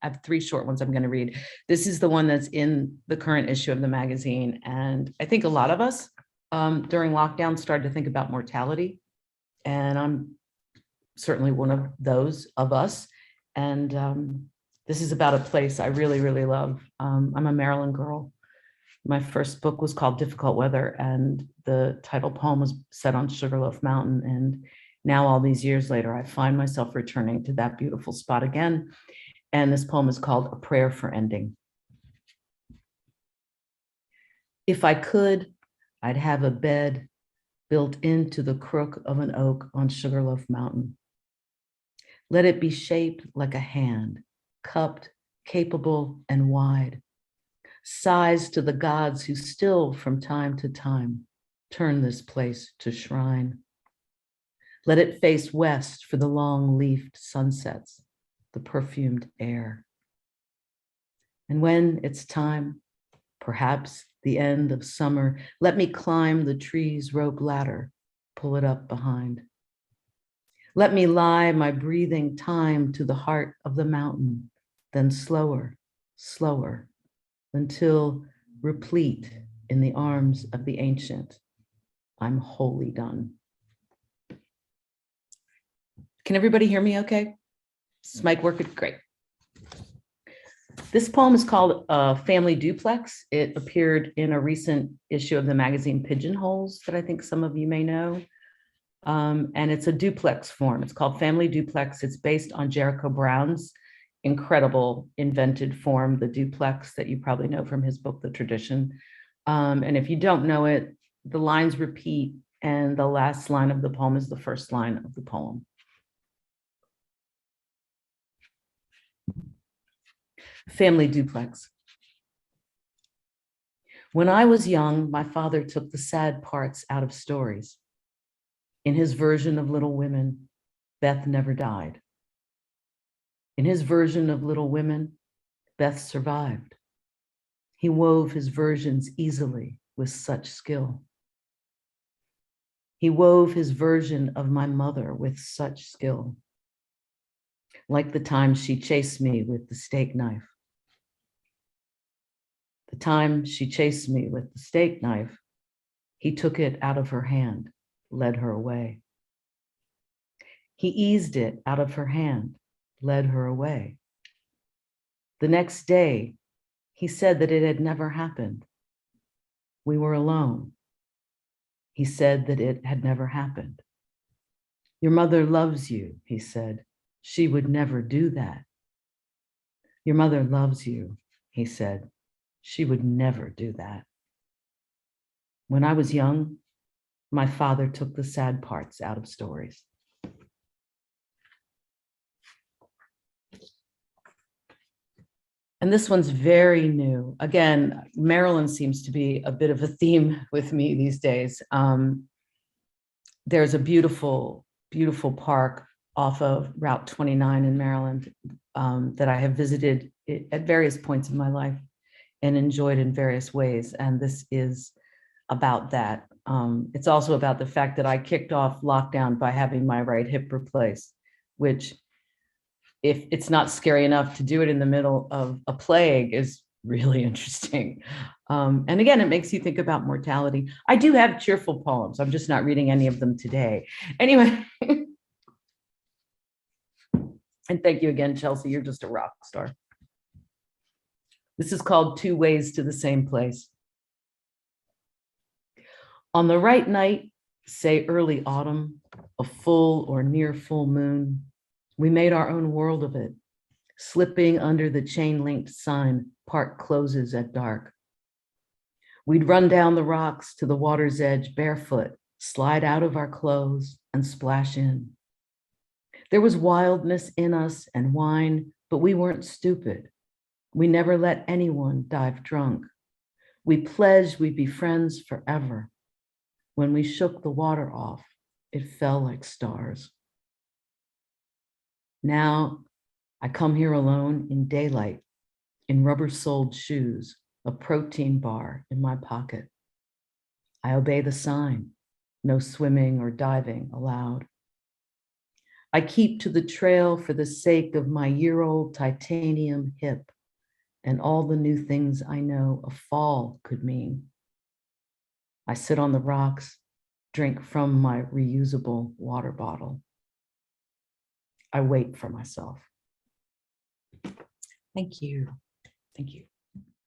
I have three short ones I'm going to read. This is the one that's in the current issue of the magazine. And I think a lot of us during lockdown started to think about mortality. And I'm certainly one of those of us. And this is about a place I really, really love. I'm a Maryland girl. My first book was called Difficult Weather, and the title poem was set on Sugarloaf Mountain. And now, all these years later, I find myself returning to that beautiful spot again. And this poem is called A Prayer for Ending. If I could, I'd have a bed built into the crook of an oak on Sugarloaf Mountain. Let it be shaped like a hand, cupped, capable, and wide, sighs to the gods who still from time to time turn this place to shrine. Let it face west for the long-leafed sunsets, the perfumed air. And when it's time, perhaps the end of summer, let me climb the tree's rope ladder, pull it up behind. Let me lie my breathing time to the heart of the mountain, then slower, slower, until replete in the arms of the ancient, I'm wholly done. Can everybody hear me okay? Is mic working? Great. This poem is called Family Duplex. It appeared in a recent issue of the magazine Pigeonholes that I think some of you may know. And it's a duplex form. It's called Family Duplex. It's based on Jericho Brown's incredible invented form, the duplex, that you probably know from his book, The Tradition. And if you don't know it, the lines repeat, and the last line of the poem is the first line of the poem. Family Duplex. When I was young, my father took the sad parts out of stories. In his version of Little Women, Beth never died. In his version of Little Women, Beth survived. He wove his versions easily with such skill. He wove his version of my mother with such skill, like the time she chased me with the steak knife. The time she chased me with the steak knife, he took it out of her hand, led her away. He eased it out of her hand, led her away. The next day, he said that it had never happened. We were alone. He said that it had never happened. Your mother loves you, he said. She would never do that. Your mother loves you, he said. She would never do that. When I was young, my father took the sad parts out of stories. And this one's very new. Again, Maryland seems to be a bit of a theme with me these days. There's a beautiful, beautiful park off of Route 29 in Maryland that I have visited at various points in my life and enjoyed in various ways. And this is about that. It's also about the fact that I kicked off lockdown by having my right hip replaced, which, if it's not scary enough to do it in the middle of a plague, is really interesting. And again, it makes you think about mortality. I do have cheerful poems. I'm just not reading any of them today. Anyway. And thank you again, Chelsea. You're just a rock star. This is called Two Ways to the Same Place. On the right night, say early autumn, a full or near full moon, we made our own world of it, slipping under the chain-linked sign, park closes at dark. We'd run down the rocks to the water's edge barefoot, slide out of our clothes and splash in. There was wildness in us and wine, but we weren't stupid. We never let anyone dive drunk. We pledged we'd be friends forever. When we shook the water off, it fell like stars. Now I come here alone in daylight, in rubber-soled shoes, a protein bar in my pocket. I obey the sign, no swimming or diving allowed. I keep to the trail for the sake of my year-old titanium hip and all the new things I know a fall could mean. I sit on the rocks, drink from my reusable water bottle. I wait for myself. Thank you. Thank you.